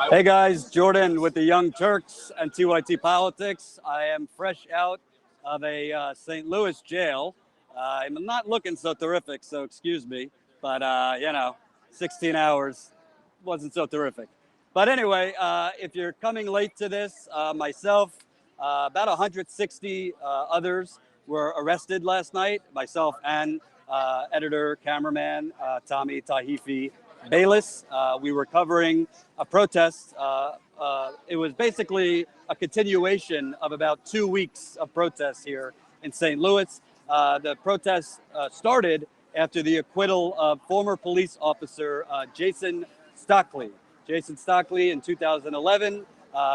Hey guys, Jordan with the Young Turks and TYT Politics. I am fresh out of a St. Louis jail. I'm not looking so terrific, so excuse me, but 16 hours wasn't so terrific. But anyway, if you're coming late to this, myself, about 160 others were arrested last night, myself and editor, cameraman, Tommy Tahifi Bayless. We were covering a protest. It was basically a continuation of about 2 weeks of protests here in St. Louis. The protests started after the acquittal of former police officer Jason Stockley. Jason Stockley in 2011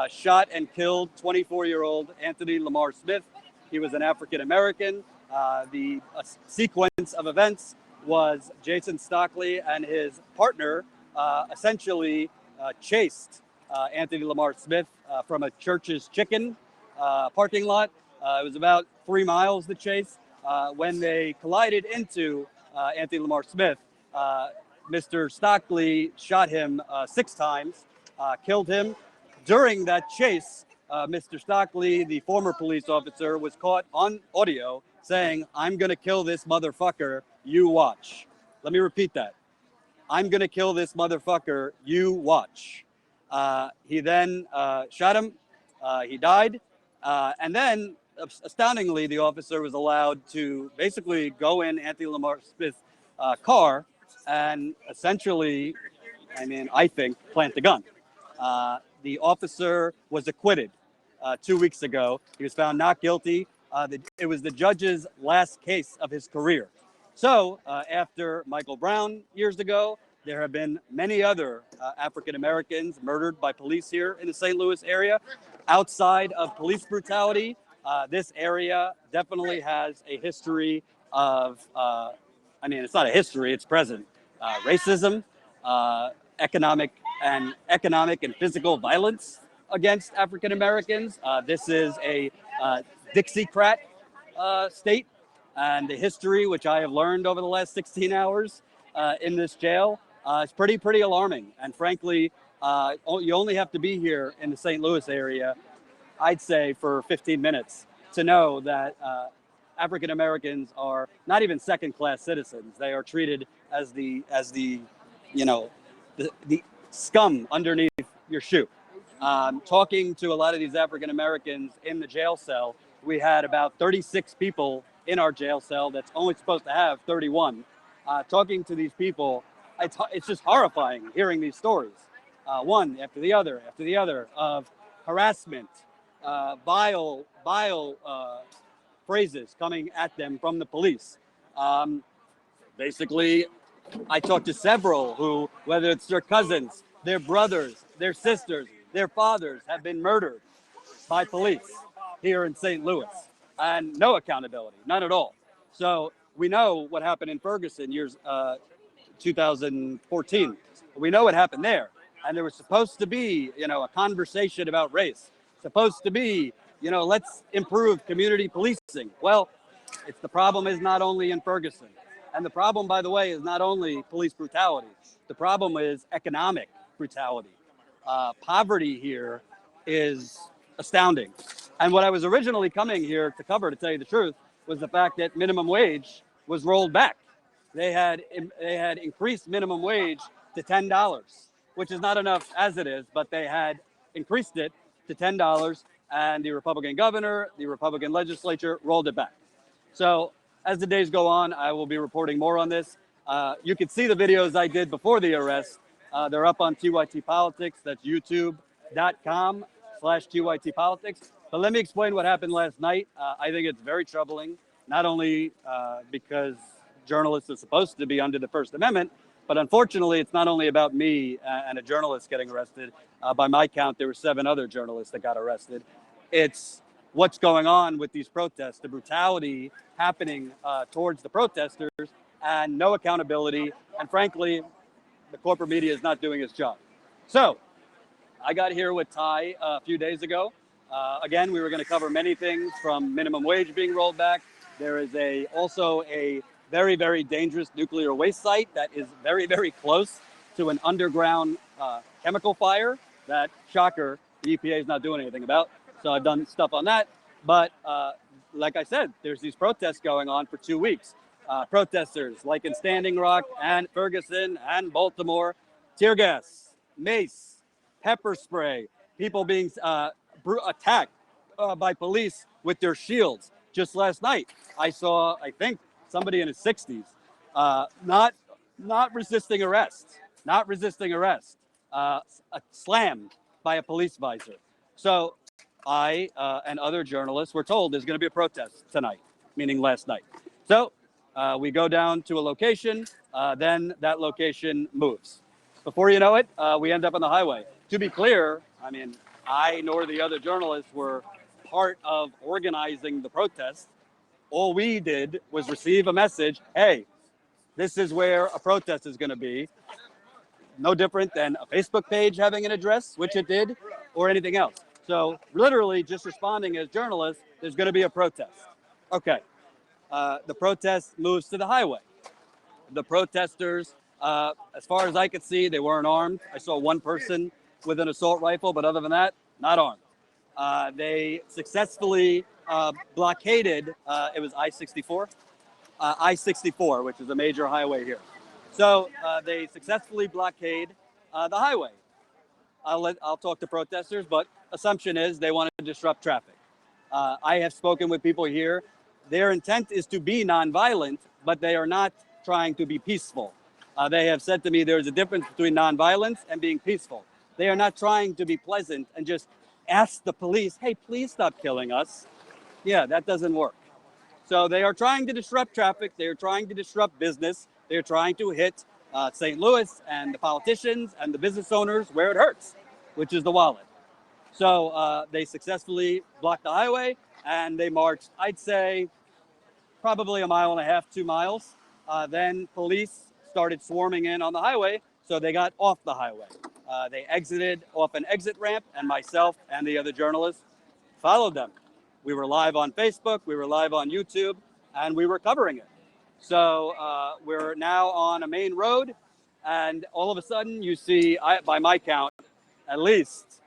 shot and killed 24-year-old Anthony Lamar Smith. He was an African American. The sequence of events was Jason Stockley and his partner essentially chased Anthony Lamar Smith from a Church's Chicken parking lot. It was about 3 miles, the chase. When they collided into Anthony Lamar Smith, Mr. Stockley shot him 6 times, killed him. During that chase, Mr. Stockley, the former police officer, was caught on audio saying, "I'm going to kill this motherfucker, you watch." Let me repeat that. "I'm going to kill this motherfucker, you watch." He then shot him. He died. And then, astoundingly, the officer was allowed to basically go in Anthony Lamar Smith's car and essentially, I think, plant the gun. The officer was acquitted 2 weeks ago. He was found not guilty. It was the judge's last case of his career. So after Michael Brown years ago, there have been many other African Americans murdered by police here in the St. Louis area. Outside of police brutality, this area definitely has a history of, it's not a history, it's present. Racism, economic and physical violence against African Americans. This is a Dixiecrat state, and the history, which I have learned over the last 16 hours in this jail, is pretty alarming. And frankly, you only have to be here in the St. Louis area, I'd say, for 15 minutes to know that African Americans are not even second-class citizens. They are treated as the scum underneath your shoe. Talking to a lot of these African Americans in the jail cell, we had about 36 people in our jail cell that's only supposed to have 31. Talking to these people, it's just horrifying hearing these stories, one after the other of harassment, vile phrases coming at them from the police. Basically, I talked to several who, whether it's their cousins, their brothers, their sisters, their fathers, have been murdered by police here in St. Louis, and no accountability, none at all. So we know what happened in Ferguson 2014. We know what happened there, and there was supposed to be, a conversation about race. Supposed to be, let's improve community policing. Well, the problem is not only in Ferguson. And the problem, by the way, is not only police brutality. The problem is economic brutality. Poverty here is astounding. And what I was originally coming here to cover, to tell you the truth, was the fact that minimum wage was rolled back. They had increased minimum wage to $10, which is not enough as it is, but they had increased it to $10, and the Republican governor, the Republican legislature rolled it back. So as the days go on, I will be reporting more on this. You can see the videos I did before the arrest. They're up on TYT Politics. That's youtube.com/TYT Politics. But let me explain what happened last night. I think it's very troubling, not only because journalists are supposed to be under the First Amendment, but unfortunately, it's not only about me and a journalist getting arrested. By my count, there were 7 other journalists that got arrested. It's what's going on with these protests, the brutality happening towards the protesters, and no accountability. And frankly, the corporate media is not doing its job. So I got here with Ty a few days ago. Again, we were going to cover many things, from minimum wage being rolled back. There is also a very, very dangerous nuclear waste site that is very, very close to an underground chemical fire that, shocker, the EPA is not doing anything about. So I've done stuff on that. But like I said, there's these protests going on for 2 weeks. Protesters like in Standing Rock and Ferguson and Baltimore, tear gas, mace, pepper spray, people being attacked by police with their shields. Just last night, I saw, I think, somebody in his 60s, not resisting arrest, slammed by a police visor. So I and other journalists were told there's going to be a protest tonight, meaning last night. So we go down to a location, then that location moves. Before you know it, we end up on the highway. To be clear, I mean, I nor the other journalists were part of organizing the protest. All we did was receive a message, hey, this is where a protest is going to be. No different than a Facebook page having an address, which it did, or anything else. So literally just responding as journalists, there's going to be a protest. Okay. The protest moves to the highway. The protesters, as far as I could see, they weren't armed. I saw one person with an assault rifle, but other than that, not armed. They successfully blockaded, it was I-64, which is a major highway here. So they successfully blockade the highway. I'll talk to protesters, but assumption is they want to disrupt traffic. I have spoken with people here. Their intent is to be nonviolent, but they are not trying to be peaceful. They have said to me there's a difference between nonviolence and being peaceful. They are not trying to be pleasant and just ask the police, hey, please stop killing us. Yeah, that doesn't work. So they are trying to disrupt traffic. They are trying to disrupt business. They're trying to hit St. Louis and the politicians and the business owners where it hurts, which is the wallet. So they successfully blocked the highway and they marched, I'd say, probably 1.5 miles, 2 miles. Then police started swarming in on the highway, so they got off the highway. They exited off an exit ramp, and myself and the other journalists followed them. We were live on Facebook, we were live on YouTube, and we were covering it. So we're now on a main road, and all of a sudden you see, by my count, at least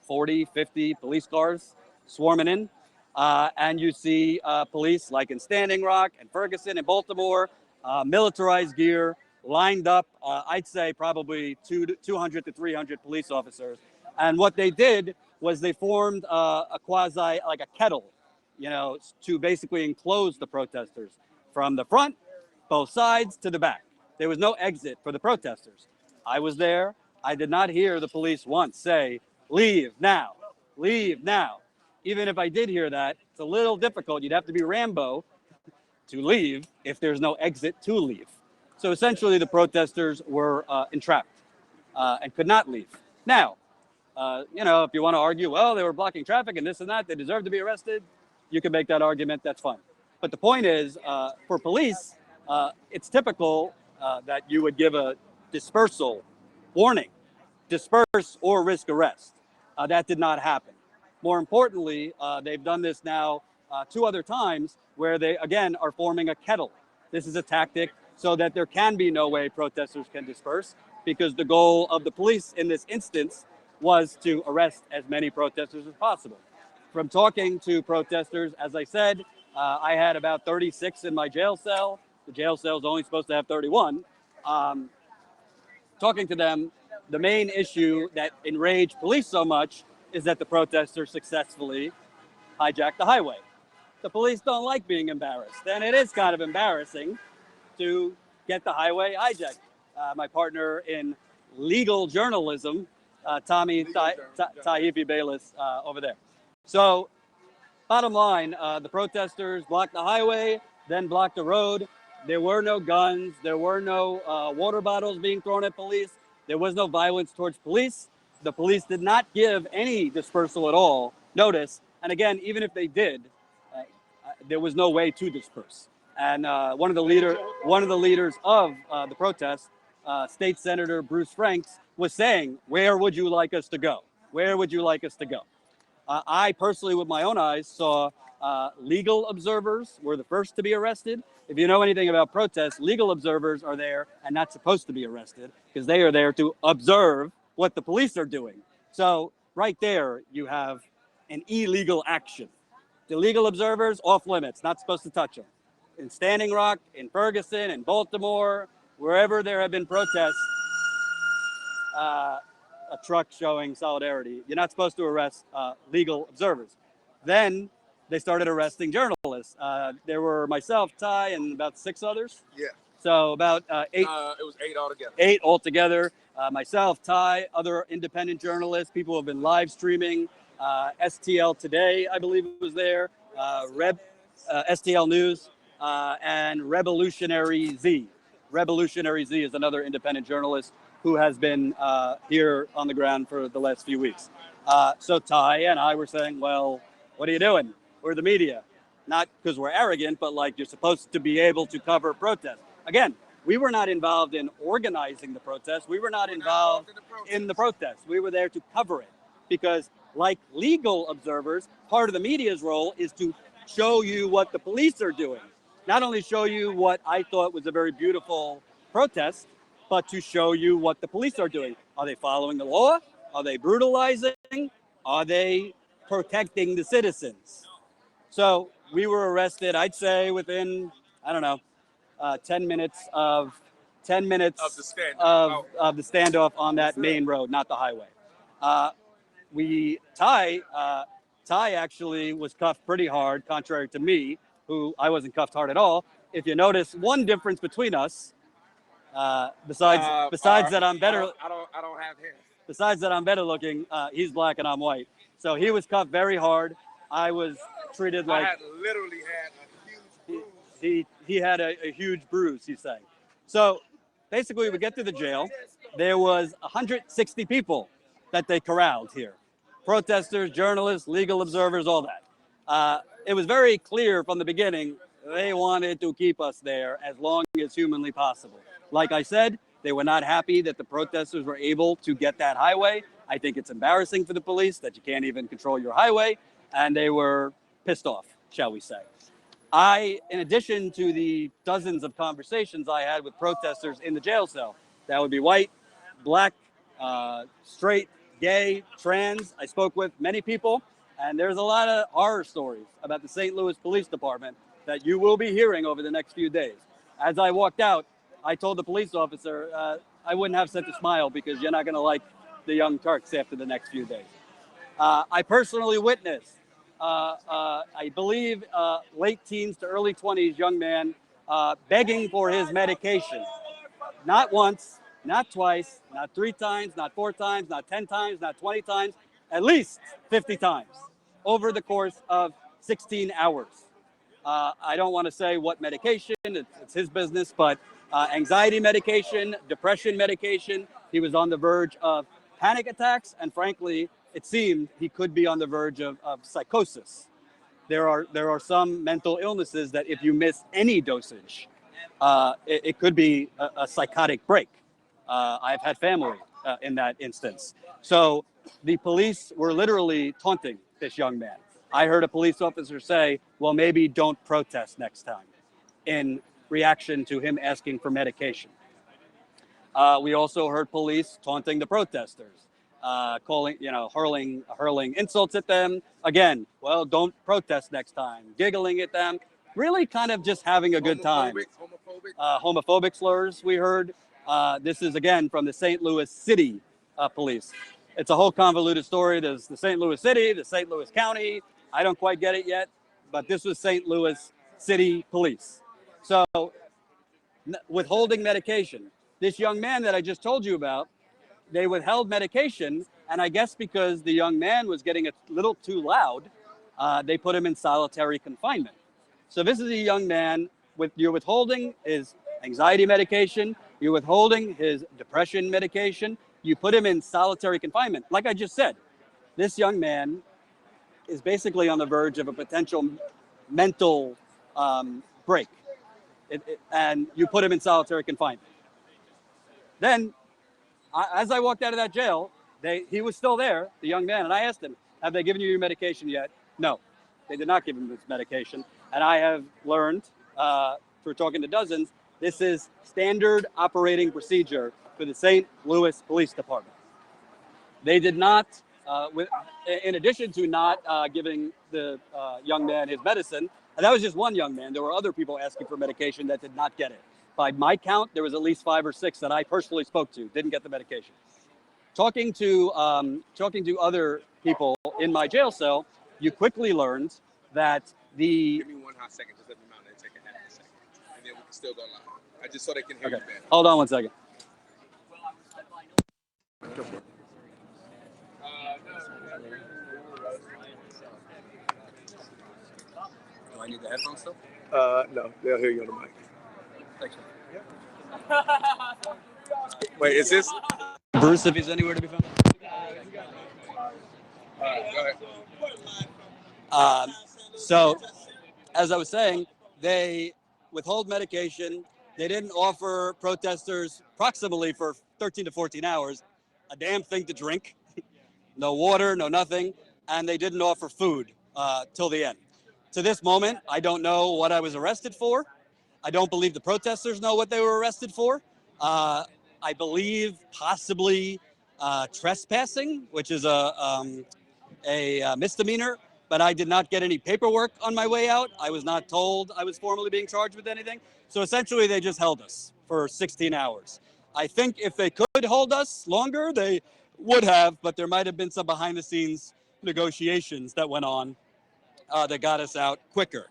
40, 50 police cars swarming in. And you see police like in Standing Rock and Ferguson and Baltimore, militarized gear, lined up, I'd say probably 200 to 300 police officers. And what they did was they formed a quasi, like a kettle, to basically enclose the protesters from the front, both sides, to the back. There was no exit for the protesters. I was there. I did not hear the police once say, leave now, leave now. Even if I did hear that, it's a little difficult. You'd have to be Rambo to leave if there's no exit to leave. So essentially, the protesters were entrapped and could not leave. Now, if you want to argue, well, they were blocking traffic and this and that, they deserve to be arrested, you can make that argument, that's fine. But the point is, for police, it's typical that you would give a dispersal warning, disperse or risk arrest. That did not happen. More importantly, they've done this now 2 other times where they, again, are forming a kettle. This is a tactic so that there can be no way protesters can disperse, because the goal of the police in this instance was to arrest as many protesters as possible. From talking to protesters, as I said, I had about 36 in my jail cell. The jail cell is only supposed to have 31. Talking to them, the main issue that enraged police so much is that the protesters successfully hijacked the highway. The police don't like being embarrassed, and it is kind of embarrassing to get the highway hijacked. My partner in legal journalism, Tommy Taifi Bayless, over there. So, bottom line, the protesters blocked the highway, then blocked the road. There were no guns. There were no water bottles being thrown at police. There was no violence towards police. The police did not give any dispersal at all notice. And again, even if they did, there was no way to disperse. And one of the leaders of the protest, State Senator Bruce Franks, was saying, where would you like us to go? Where would you like us to go? I personally, with my own eyes, saw Legal observers were the first to be arrested. If you know anything about protests, legal observers are there and not supposed to be arrested because they are there to observe what the police are doing. So right there, you have an illegal action. The legal observers, off limits, not supposed to touch them. In Standing Rock, in Ferguson, in Baltimore, wherever there have been protests, a truck showing solidarity, you're not supposed to arrest legal observers. Then they started arresting journalists. There were myself, Ty, and about 6 others. Yeah. So about 8. It was 8 altogether. 8 altogether. Myself, Ty, other independent journalists, people who have been live streaming. STL Today, I believe, was there. STL News, and Revolutionary Z. Revolutionary Z is another independent journalist who has been here on the ground for the last few weeks. So Ty and I were saying, well, what are you doing? We're the media. Not because we're arrogant, but like you're supposed to be able to cover protests. Again, we were not involved in organizing the protest. We were not involved in the protest. We were there to cover it because, like legal observers, part of the media's role is to show you what the police are doing. Not only show you what I thought was a very beautiful protest, but to show you what the police are doing. Are they following the law? Are they brutalizing? Are they protecting the citizens? So we were arrested, I'd say, within, I don't know, 10 minutes of the standoff on that main road, not the highway. Ty actually was cuffed pretty hard, contrary to me, who I wasn't cuffed hard at all. If you notice, one difference between us, besides that I'm better. I don't have hair. Besides that I'm better looking, he's black and I'm white. So he was cuffed very hard. I was treated like. I had literally had a huge bruise. He had a huge bruise, he's saying. So basically, we get to the jail. There was 160 people that they corralled here. Protesters, journalists, legal observers, all that. It was very clear from the beginning, they wanted to keep us there as long as humanly possible. Like I said, they were not happy that the protesters were able to get that highway. I think it's embarrassing for the police that you can't even control your highway. And they were pissed off, shall we say. In addition to the dozens of conversations I had with protesters in the jail cell, that would be white, black, straight, gay, trans. I spoke with many people, and there's a lot of horror stories about the St. Louis Police Department that you will be hearing over the next few days. As I walked out, I told the police officer I wouldn't have such a smile because you're not going to like the Young Turks after the next few days. I personally witnessed, I believe, late teens to early 20s young man begging for his medication. Not once, not twice, not 3 times, not 4 times, not 10 times, not 20 times, at least 50 times over the course of 16 hours. I don't want to say what medication, it's his business, but anxiety medication, depression medication. He was on the verge of panic attacks, and frankly, it seemed he could be on the verge of psychosis. There are some mental illnesses that if you miss any dosage, it could be a psychotic break. I've had family in that instance. So the police were literally taunting this young man. I heard a police officer say, well, maybe don't protest next time, in reaction to him asking for medication. We also heard police taunting the protesters, hurling insults at them. Again, well, don't protest next time, giggling at them, really kind of just having a good time. Homophobic slurs we heard. This is, again, from the St. Louis City Police. It's a whole convoluted story. There's the St. Louis City, the St. Louis County. I don't quite get it yet, but this was St. Louis City Police. So withholding medication. This young man that I just told you about, they withheld medication, and I guess because the young man was getting a little too loud, they put him in solitary confinement. So this is a young man you're withholding his anxiety medication, you're withholding his depression medication, you put him in solitary confinement. Like I just said, this young man is basically on the verge of a potential mental break. And you put him in solitary confinement. Then, as I walked out of that jail, he was still there, the young man, and I asked him, have they given you your medication yet? No. They did not give him this medication. And I have learned through talking to dozens, this is standard operating procedure for the St. Louis Police Department. They did not, in addition to not giving the young man his medicine, and that was just one young man. There were other people asking for medication that did not get it. By my count, there was at least 5 or 6 that I personally spoke to, didn't get the medication. Talking to other people in my jail cell, you quickly learned that the. Give me one hot second. Just let me mount and take a half a second, and then we can still go live. I just so they can hear you better. Hold on one second. Do I need the headphones still? No, they'll hear you on the mic. Thanks. Wait, is this? Bruce, if he's anywhere to be found. Go ahead. So, as I was saying, they withhold medication. They didn't offer protesters approximately for 13 to 14 hours a damn thing to drink. No water, no nothing. And they didn't offer food till the end. To this moment, I don't know what I was arrested for. I don't believe the protesters know what they were arrested for. I believe possibly trespassing, which is a misdemeanor, but I did not get any paperwork on my way out. I was not told I was formally being charged with anything. So essentially, they just held us for 16 hours. I think if they could hold us longer, they would have, but there might have been some behind the scenes negotiations that went on that got us out quicker.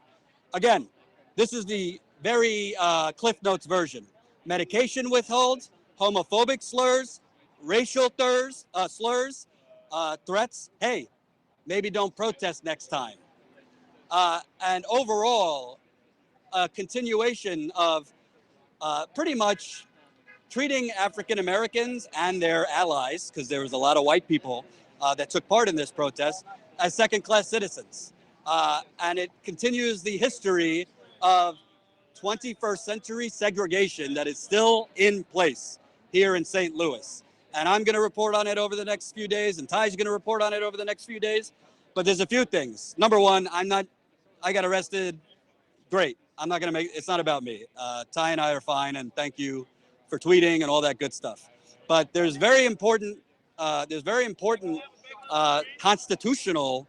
Again, this is the very Cliff Notes version. Medication withhold, homophobic slurs, racial slurs, threats. Hey, maybe don't protest next time. And overall, a continuation of pretty much treating African Americans and their allies, because there was a lot of white people that took part in this protest, as second-class citizens. And it continues the history of 21st century segregation that is still in place here in St. Louis. And I'm going to report on it over the next few days, and Ty's going to report on it over the next few days. But there's a few things. Number one, I got arrested. Great. I'm not going to it's not about me. Ty and I are fine, and thank you for tweeting and all that good stuff. But there's very important constitutional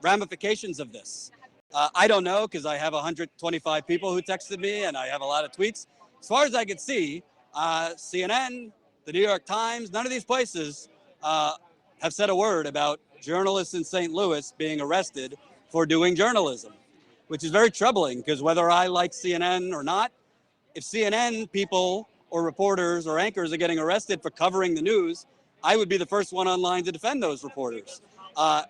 ramifications of this. I don't know, because I have 125 people who texted me and I have a lot of tweets. As far as I could see, CNN, the New York Times, none of these places have said a word about journalists in St. Louis being arrested for doing journalism, which is very troubling, because whether I like CNN or not, if CNN people or reporters or anchors are getting arrested for covering the news, I would be the first one online to defend those reporters.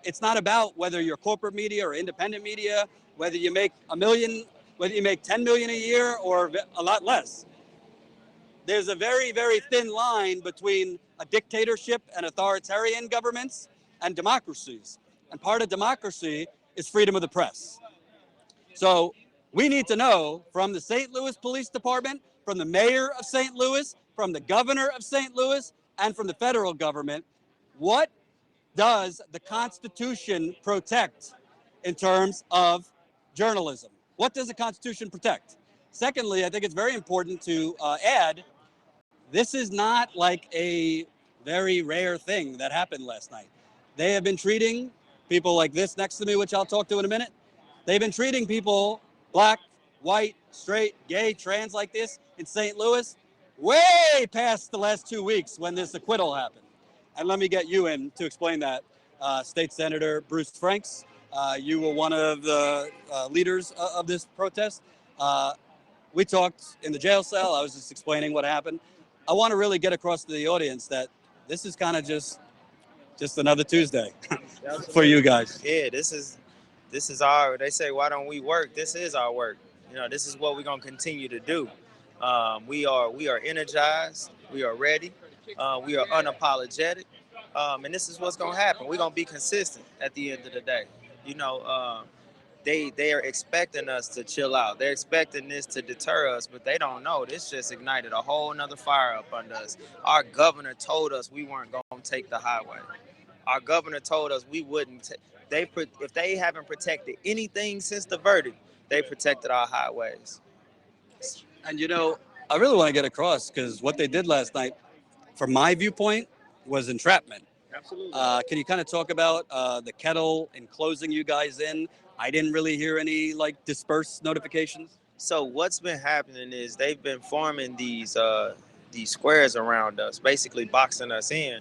It's not about whether you're corporate media or independent media, whether you make $1 million, whether you make 10 million a year or a lot less. There's a very, very thin line between a dictatorship and authoritarian governments and democracies. And part of democracy is freedom of the press. So we need to know from the St. Louis Police Department, from the mayor of St. Louis, from the governor of St. Louis, and from the federal government, what does the Constitution protect in terms of journalism? What does the Constitution protect? Secondly, I think it's very important to add, this is not like a very rare thing that happened last night. They have been treating people like this next to me, which I'll talk to in a minute. They've been treating people, black, white, straight, gay, trans, like this in St. Louis way past the last 2 weeks when this acquittal happened. And let me get you in to explain that. State Senator Bruce Franks, you were one of the leaders of this protest. We talked in the jail cell. I was just explaining what happened. I want to really get across to the audience that this is kind of just another Tuesday for you guys. Yeah, this is our, they say, why don't we work? This is our work. You know, this is what we're going to continue to do. We are energized. We are ready. We are unapologetic. And this is what's going to happen. We're going to be consistent at the end of the day. You know, they are expecting us to chill out. They're expecting this to deter us, but they don't know. This just ignited a whole nother fire up under us. Our governor told us we weren't going to take the highway. Our governor told us we wouldn't if they haven't protected anything since the verdict, they protected our highways. And I really want to get across because what they did last night, from my viewpoint, was entrapment. Absolutely. Can you kind of talk about the kettle and closing you guys in? I didn't really hear any like disperse notifications. So what's been happening is they've been forming these squares around us, basically boxing us in.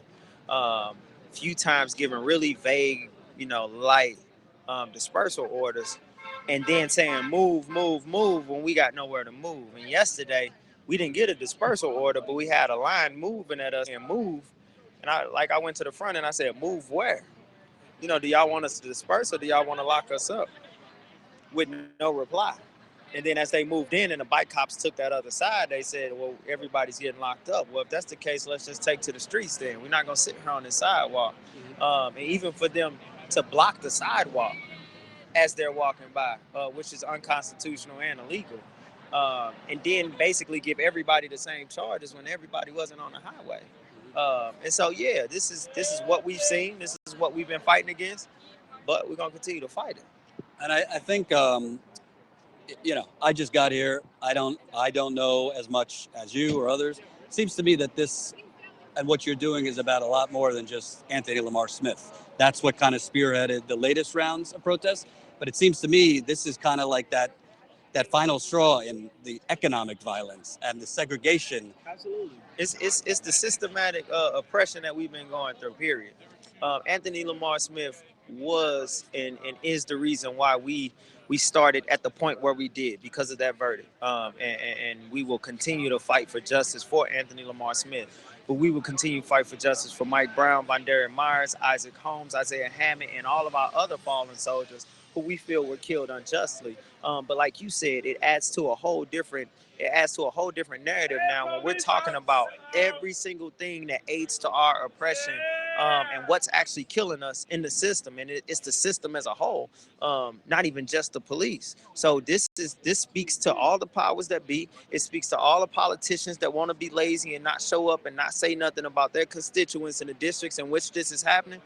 Few times giving really vague, light dispersal orders, and then saying move, move, move when we got nowhere to move. And yesterday we didn't get a dispersal order, but we had a line moving at us and move. And I went to the front and I said, move where? Do y'all want us to disperse or do y'all want to lock us up? With no reply. And then as they moved in and the bike cops took that other side, they said, well, everybody's getting locked up. Well, if that's the case, let's just take to the streets then. We're not going to sit here on the sidewalk. And even for them to block the sidewalk as they're walking by, which is unconstitutional and illegal. And then basically give everybody the same charges when everybody wasn't on the highway. And so, yeah, this is what we've seen. This is what we've been fighting against. But we're going to continue to fight it. And I think I just got here. I don't know as much as you or others. It seems to me that this and what you're doing is about a lot more than just Anthony Lamar Smith. That's what kind of spearheaded the latest rounds of protests. But it seems to me this is kind of like that final straw in the economic violence and the segregation. Absolutely. It's the systematic oppression that we've been going through, period. Anthony Lamar Smith was and is the reason why we started at the point where we did because of that verdict. And we will continue to fight for justice for Anthony Lamar Smith. But we will continue to fight for justice for Mike Brown, Bondarian Myers, Isaac Holmes, Isaiah Hammond, and all of our other fallen soldiers who we feel were killed unjustly. But like you said, it adds to a whole different narrative now when we're talking about every single thing that aids to our oppression and what's actually killing us in the system. And it's the system as a whole, not even just the police. So this speaks to all the powers that be. It speaks to all the politicians that want to be lazy and not show up and not say nothing about their constituents in the districts in which this is happening.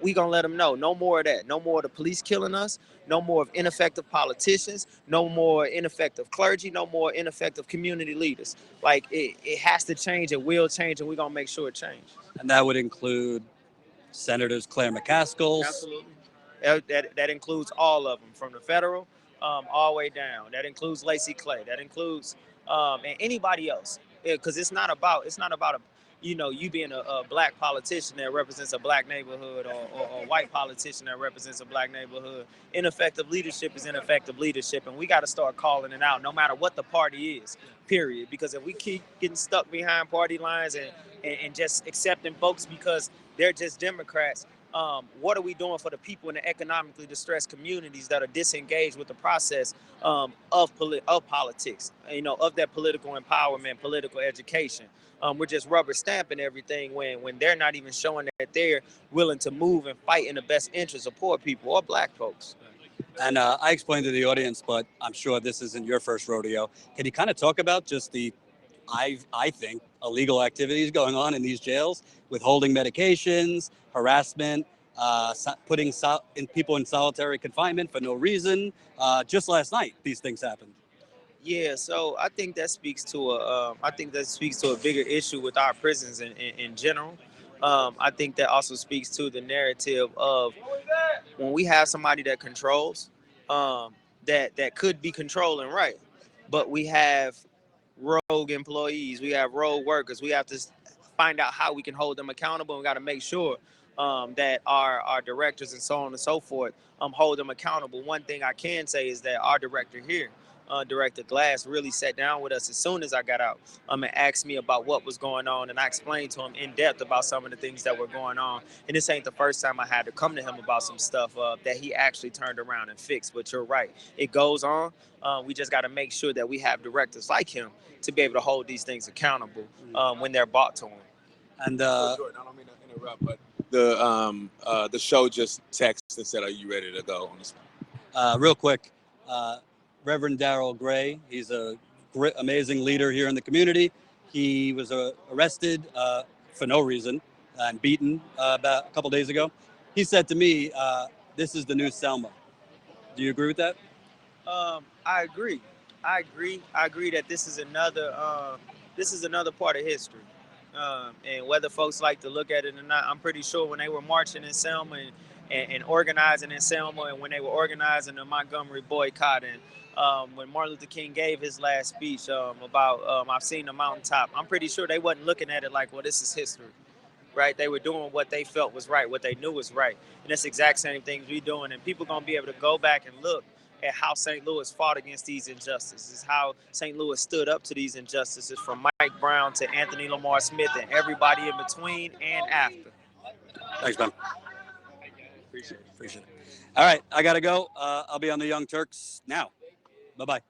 We gonna let them know. No more of that. No more of the police killing us. No more of ineffective politicians. No more ineffective clergy. No more ineffective community leaders. Like it has to change. It will change, and we're gonna make sure it changes. And that would include Senators Claire McCaskill. Absolutely. That includes all of them, from the federal all the way down. That includes Lacey Clay. That includes and anybody else. Because it's not about you being a black politician that represents a black neighborhood or a white politician that represents a black neighborhood. Ineffective leadership is ineffective leadership, and we got to start calling it out no matter what the party is, period. Because if we keep getting stuck behind party lines and just accepting folks because they're just Democrats, what are we doing for the people in the economically distressed communities that are disengaged with the process of politics, of that political empowerment, political education? We're just rubber stamping everything when they're not even showing that they're willing to move and fight in the best interest of poor people or black folks. And I explained to the audience, but I'm sure this isn't your first rodeo. Can you kind of talk about just the, I think, illegal activities going on in these jails, withholding medications, harassment, putting people in solitary confinement for no reason? Just last night, these things happened. Yeah, so I think that speaks to a bigger issue with our prisons in general. I think that also speaks to the narrative of when we have somebody that controls, that could be controlling, right? But we have rogue employees, we have rogue workers. We have to find out how we can hold them accountable. We got to make sure that our directors and so on and so forth hold them accountable. One thing I can say is that our director here, Director Glass, really sat down with us as soon as I got out and asked me about what was going on, and I explained to him in depth about some of the things that were going on. And this ain't the first time I had to come to him about some stuff that he actually turned around and fixed. But you're right, it goes on. We just got to make sure that we have directors like him to be able to hold these things accountable when they're brought to him. And Jordan, I don't mean to interrupt, but the show just texted and said, "Are you ready to go on this one?" Real quick, Reverend Darrell Gray, he's a great, amazing leader here in the community. He was arrested for no reason and beaten about a couple days ago. He said to me, this is the new Selma. Do you agree with that? I agree. I agree that this is another part of history. And whether folks like to look at it or not, I'm pretty sure when they were marching in Selma and organizing in Selma, and when they were organizing the Montgomery boycott, and when Martin Luther King gave his last speech about I've seen the mountaintop, I'm pretty sure they wasn't looking at it like, well, this is history. Right? They were doing what they felt was right, what they knew was right. And that's the exact same things we doing. And people gonna be able to go back and look at how St. Louis fought against these injustices, how St. Louis stood up to these injustices, from Mike Brown to Anthony Lamar Smith and everybody in between and after. Thanks, man. Appreciate it. All right, I got to go. I'll be on the Young Turks now. Bye-bye.